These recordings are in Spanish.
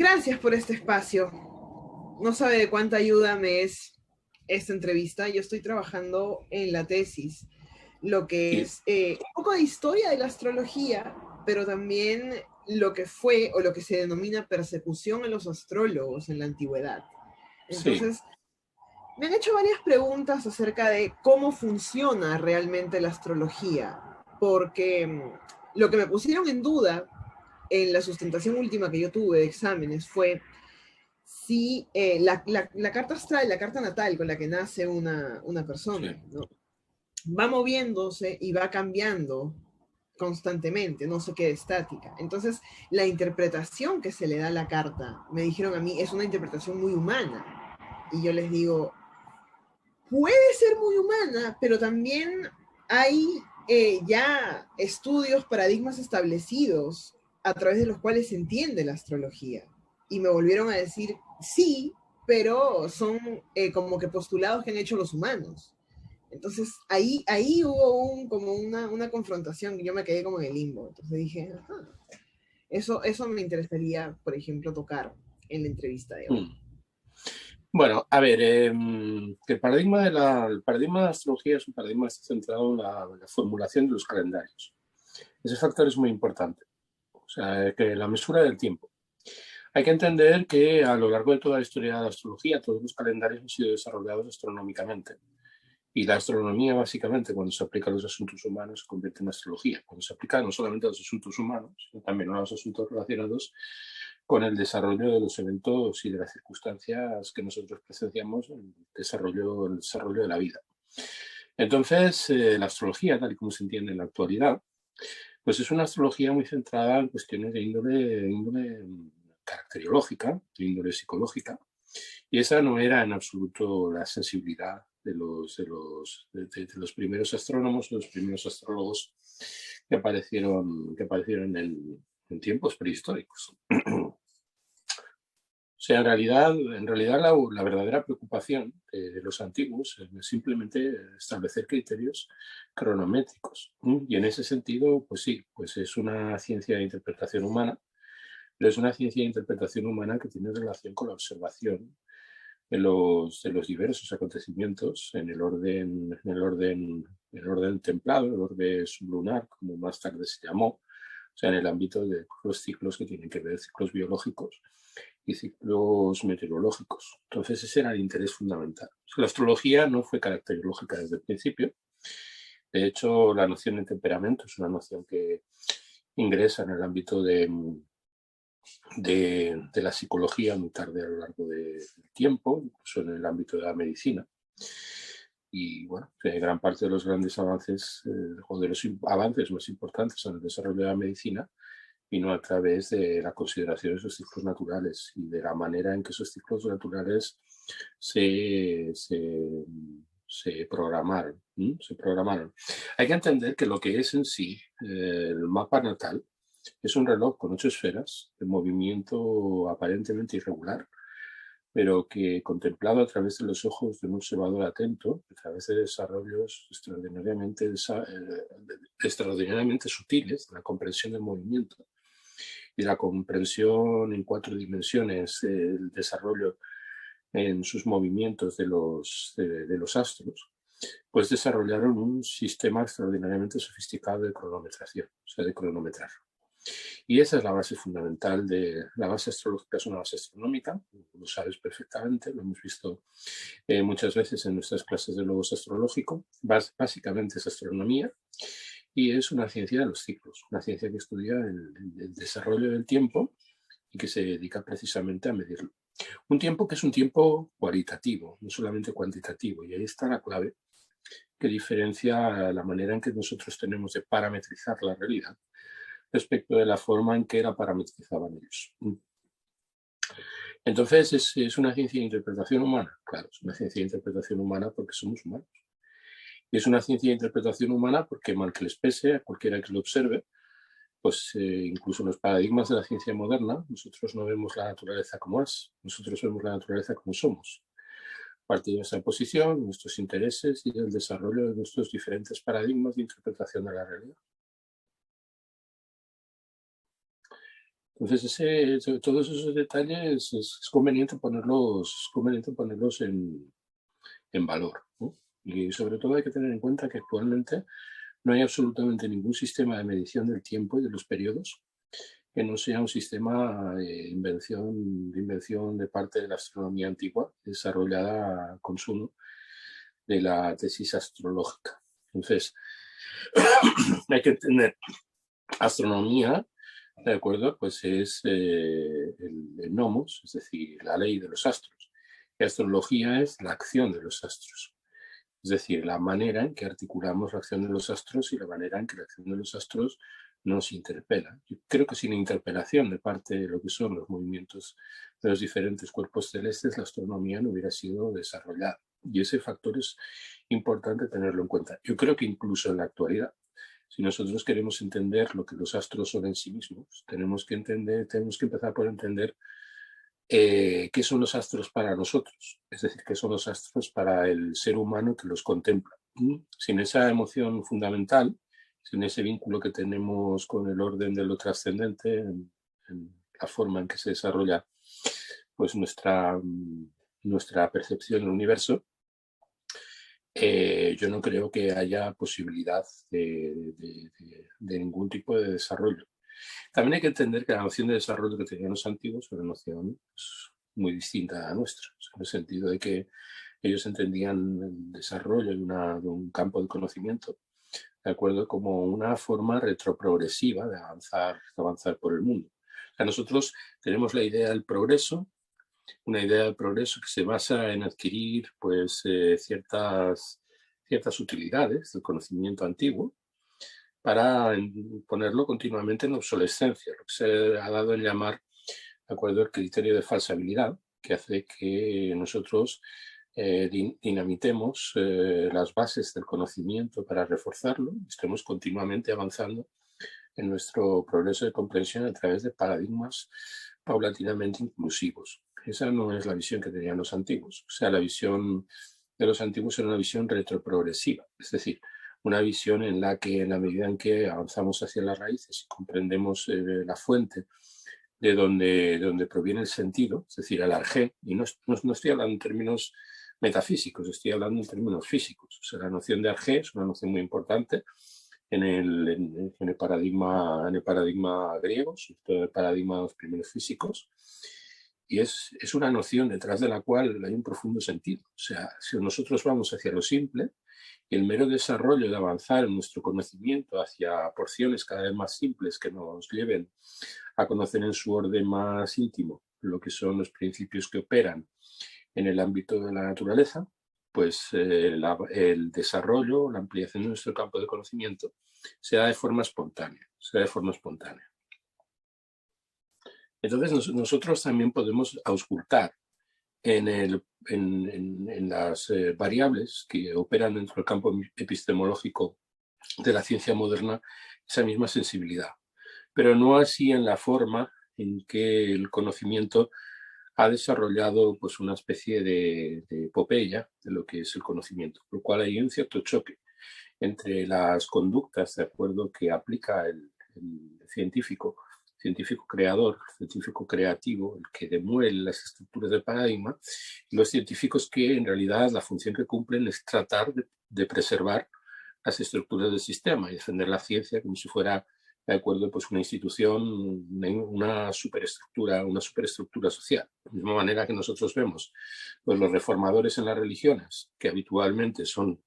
Gracias por este espacio. No sabe de cuánta ayuda me es esta entrevista. Yo estoy trabajando en la tesis, lo que Y, es un poco de historia de la astrología, pero también lo que fue o lo que se denomina persecución a los astrólogos en la antigüedad. sí, Entonces, me han hecho varias preguntas acerca de cómo funciona realmente la astrología, porque lo que me pusieron en duda en la sustentación última que yo tuve de exámenes fue si la carta astral, la carta natal con la que nace una persona, sí. ¿no? Va moviéndose y va cambiando constantemente, no se queda estática. Entonces, la interpretación que se le da a la carta, me dijeron a mí, es una interpretación muy humana. Y yo les digo, puede ser muy humana, pero también hay ya estudios, paradigmas establecidos a través de los cuales se entiende la astrología. Y me volvieron a decir, sí, pero son como que postulados que han hecho los humanos. Entonces ahí hubo como una confrontación que yo me quedé como en el limbo. Entonces dije, ajá, eso me interesaría, por ejemplo, tocar en la entrevista de hoy. Mm. Bueno, a ver, el paradigma de la astrología es un paradigma que está centrado en la formulación de los calendarios. Ese factor es muy importante, o sea, que la mesura del tiempo. Hay que entender que a lo largo de toda la historia de la astrología, todos los calendarios han sido desarrollados astronómicamente. Y la astronomía, básicamente, cuando se aplica a los asuntos humanos, se convierte en astrología. Cuando se aplica no solamente a los asuntos humanos, sino también a los asuntos relacionados con el desarrollo de los eventos y de las circunstancias que nosotros presenciamos en el desarrollo de la vida. Entonces, la astrología, tal y como se entiende en la actualidad, pues es una astrología muy centrada en cuestiones de índole caracteriológica, de índole psicológica, y esa no era en absoluto la sensibilidad de los primeros astrónomos, de los primeros astrólogos que aparecieron en tiempos prehistóricos. O sea, en realidad la verdadera preocupación de los antiguos es simplemente establecer criterios cronométricos. Y en ese sentido, pues sí, pues es una ciencia de interpretación humana, pero es una ciencia de interpretación humana que tiene relación con la observación de los diversos acontecimientos en el orden templado, el orden sublunar, como más tarde se llamó, o sea, en el ámbito de los ciclos que tienen que ver ciclos biológicos y ciclos meteorológicos. Entonces, ese era el interés fundamental. La astrología no fue caracterológica desde el principio. De hecho, la noción de temperamento es una noción que ingresa en el ámbito de la psicología muy tarde a lo largo del tiempo, incluso en el ámbito de la medicina. Y bueno, gran parte de los grandes avances o de los avances más importantes en el desarrollo de la medicina vino a través de la consideración de esos ciclos naturales y de la manera en que esos ciclos naturales se, se, se programaron. Se programaron. Hay que entender que lo que es en sí el mapa natal es un reloj con 8 esferas de movimiento aparentemente irregular, pero que contemplado a través de los ojos de un observador atento, a través de desarrollos extraordinariamente sutiles, la comprensión del movimiento y la comprensión en 4 dimensiones del desarrollo en sus movimientos de los astros, pues desarrollaron un sistema extraordinariamente sofisticado de cronometración, o sea, de cronometrar. Y esa es la base fundamental la base astrológica, es una base astronómica, lo sabes perfectamente, lo hemos visto muchas veces en nuestras clases de logos astrológico. Básicamente es astronomía y es una ciencia de los ciclos, una ciencia que estudia el desarrollo del tiempo y que se dedica precisamente a medirlo. Un tiempo que es un tiempo cualitativo, no solamente cuantitativo, y ahí está la clave que diferencia la manera en que nosotros tenemos de parametrizar la realidad respecto de la forma en que la parametrizaban ellos. Entonces, ¿es una ciencia de interpretación humana? Claro, es una ciencia de interpretación humana porque somos humanos. Y es una ciencia de interpretación humana porque, mal que les pese a cualquiera que lo observe, pues incluso en los paradigmas de la ciencia moderna, nosotros no vemos la naturaleza como es, nosotros vemos la naturaleza como somos. Parte de nuestra posición, nuestros intereses y del desarrollo de nuestros diferentes paradigmas de interpretación de la realidad. Entonces, todos esos detalles es conveniente ponerlos en valor, ¿no? Y sobre todo hay que tener en cuenta que actualmente no hay absolutamente ningún sistema de medición del tiempo y de los periodos que no sea un sistema de invención de parte de la astronomía antigua, desarrollada a consumo de la tesis astrológica. Entonces, hay que entender astronomía, ¿de acuerdo? Pues es el nomos, es decir, la ley de los astros. Y astrología es la acción de los astros. Es decir, la manera en que articulamos la acción de los astros y la manera en que la acción de los astros nos interpela. Yo creo que sin interpelación de parte de lo que son los movimientos de los diferentes cuerpos celestes, la astronomía no hubiera sido desarrollada. Y ese factor es importante tenerlo en cuenta. Yo creo que incluso en la actualidad, si nosotros queremos entender lo que los astros son en sí mismos, tenemos que empezar por entender qué son los astros para nosotros, es decir, qué son los astros para el ser humano que los contempla. Sin esa emoción fundamental, sin ese vínculo que tenemos con el orden de lo trascendente, en la forma en que se desarrolla pues nuestra percepción del universo, yo no creo que haya posibilidad de ningún tipo de desarrollo. También hay que entender que la noción de desarrollo que tenían los antiguos era una noción muy distinta a la nuestra, en el sentido de que ellos entendían el desarrollo de un campo de conocimiento, de acuerdo, como una forma retroprogresiva de avanzar por el mundo. O sea, nosotros tenemos la idea del progreso, una idea del progreso que se basa en adquirir pues, ciertas utilidades del conocimiento antiguo, para ponerlo continuamente en obsolescencia, lo que se ha dado en llamar, de acuerdo, el criterio de falsabilidad, que hace que nosotros dinamitemos las bases del conocimiento para reforzarlo, estemos continuamente avanzando en nuestro progreso de comprensión a través de paradigmas paulatinamente inclusivos. Esa no es la visión que tenían los antiguos. O sea, la visión de los antiguos era una visión retroprogresiva, es decir, una visión en la que, en la medida en que avanzamos hacia las raíces y comprendemos la fuente de donde proviene el sentido, es decir, el arjé, y no estoy hablando en términos metafísicos, estoy hablando en términos físicos. O sea, la noción de arjé es una noción muy importante en el paradigma griego, sobre todo en el paradigma de los primeros físicos, y es una noción detrás de la cual hay un profundo sentido. O sea, si nosotros vamos hacia lo simple, y el mero desarrollo de avanzar en nuestro conocimiento hacia porciones cada vez más simples que nos lleven a conocer en su orden más íntimo lo que son los principios que operan en el ámbito de la naturaleza, pues el desarrollo, la ampliación de nuestro campo de conocimiento se da de forma espontánea. Entonces nosotros también podemos auscultar en las variables que operan dentro del campo epistemológico de la ciencia moderna esa misma sensibilidad, pero no así en la forma en que el conocimiento ha desarrollado pues, una especie de epopeya de lo que es el conocimiento, por lo cual hay un cierto choque entre las conductas, de acuerdo, que aplica el científico creador, científico creativo, el que demuele las estructuras del paradigma, y los científicos que en realidad la función que cumplen es tratar de preservar las estructuras del sistema y defender la ciencia como si fuera, de acuerdo, pues una institución, una superestructura social. De la misma manera que nosotros vemos pues los reformadores en las religiones, que habitualmente son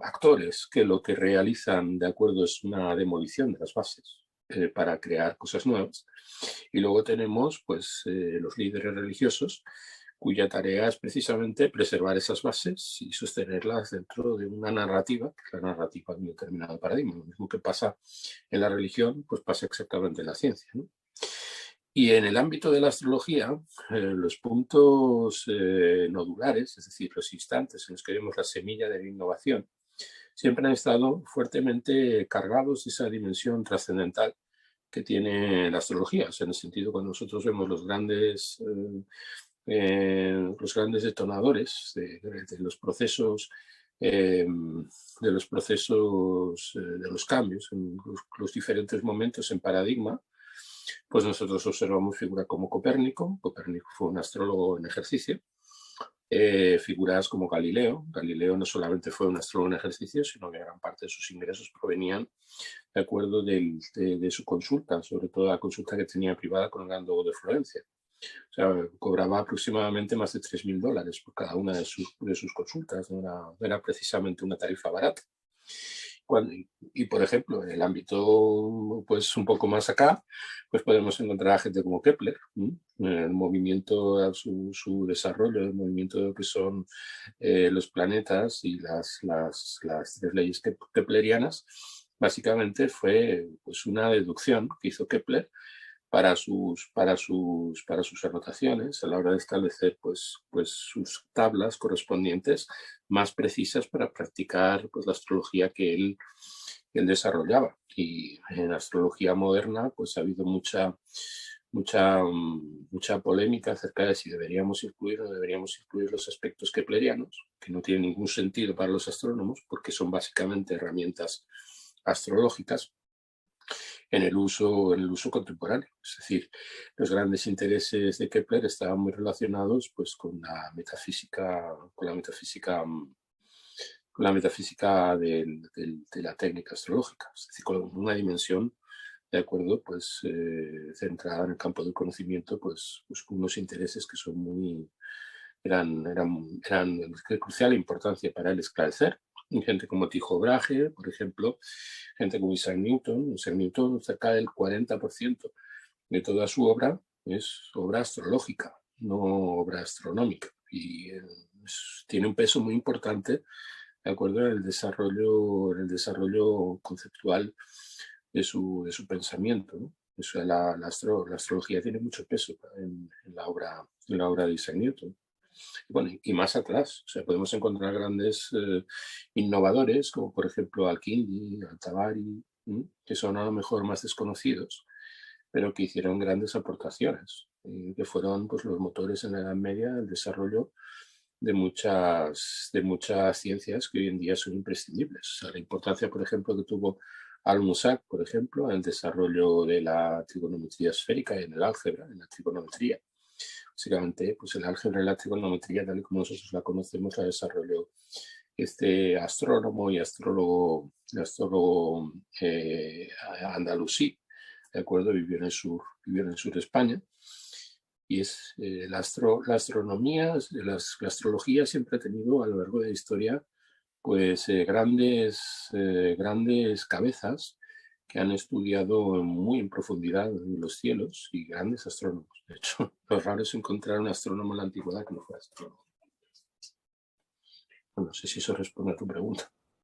actores que lo que realizan, de acuerdo, es una demolición de las bases para crear cosas nuevas. Y luego tenemos pues los líderes religiosos cuya tarea es precisamente preservar esas bases y sostenerlas dentro de una narrativa, que es la narrativa de un determinado paradigma. Lo mismo que pasa en la religión, pues pasa exactamente en la ciencia, ¿no? Y en el ámbito de la astrología, los puntos nodulares, es decir, los instantes en los que vemos la semilla de la innovación, siempre han estado fuertemente cargados de esa dimensión trascendental que tiene la astrología. O sea, en el sentido, cuando nosotros vemos los grandes detonadores de los procesos de los procesos, de los cambios en los diferentes momentos en paradigma, pues nosotros observamos figuras como Copérnico. Copérnico fue un astrólogo en ejercicio. Figuras como Galileo. Galileo no solamente fue un astrólogo en ejercicio, sino que gran parte de sus ingresos provenían de acuerdo de su consulta, sobre todo la consulta que tenía privada con el Gran Duomo de Florencia. O sea, cobraba aproximadamente más de $3.000 por cada una de sus consultas. No era precisamente una tarifa barata. Y por ejemplo, en el ámbito pues un poco más acá, pues podemos encontrar a gente como Kepler. El movimiento, su desarrollo, el movimiento de lo que son los planetas y las 3 leyes keplerianas, básicamente fue pues una deducción que hizo Kepler para sus anotaciones a la hora de establecer pues sus tablas correspondientes más precisas para practicar pues la astrología que él desarrollaba. Y en la astrología moderna pues ha habido mucha polémica acerca de si deberíamos incluir o no deberíamos incluir los aspectos keplerianos, que no tienen ningún sentido para los astrónomos porque son básicamente herramientas astrológicas en el uso contemporáneo. Es decir, los grandes intereses de Kepler estaban muy relacionados pues, con la metafísica de la técnica astrológica, es decir, con una dimensión de acuerdo, pues centrada en el campo del conocimiento, pues con unos intereses que son eran de crucial importancia para él esclarecer. Y gente como Tycho Brahe, por ejemplo, gente como Isaac Newton. Isaac Newton, cerca del 40% de toda su obra es obra astrológica, no obra astronómica. Y tiene un peso muy importante, de acuerdo, en el desarrollo conceptual de su pensamiento, ¿no? Eso, la astrología tiene mucho peso en la obra de Isaac Newton. Bueno, y más atrás, o sea, podemos encontrar grandes innovadores, como por ejemplo Al-Kindi, Al-Tabari, que son a lo mejor más desconocidos, pero que hicieron grandes aportaciones, que fueron pues, los motores en la Edad Media del desarrollo de muchas ciencias que hoy en día son imprescindibles. O sea, la importancia, por ejemplo, que tuvo Al-Musac, por ejemplo, en el desarrollo de la trigonometría esférica y en el álgebra, en la trigonometría. Básicamente, pues el álgebra y la trigonometría, tal y como nosotros la conocemos, la desarrolló este astrónomo y astrólogo andalusí, ¿de acuerdo? Vivió en el sur de España. Y es la astronomía, la astrología siempre ha tenido a lo largo de la historia pues grandes cabezas que han estudiado muy en profundidad los cielos y grandes astrónomos. De hecho, lo raro es encontrar un astrónomo en la antigüedad que no fuera astrónomo. No sé si eso responde a tu pregunta.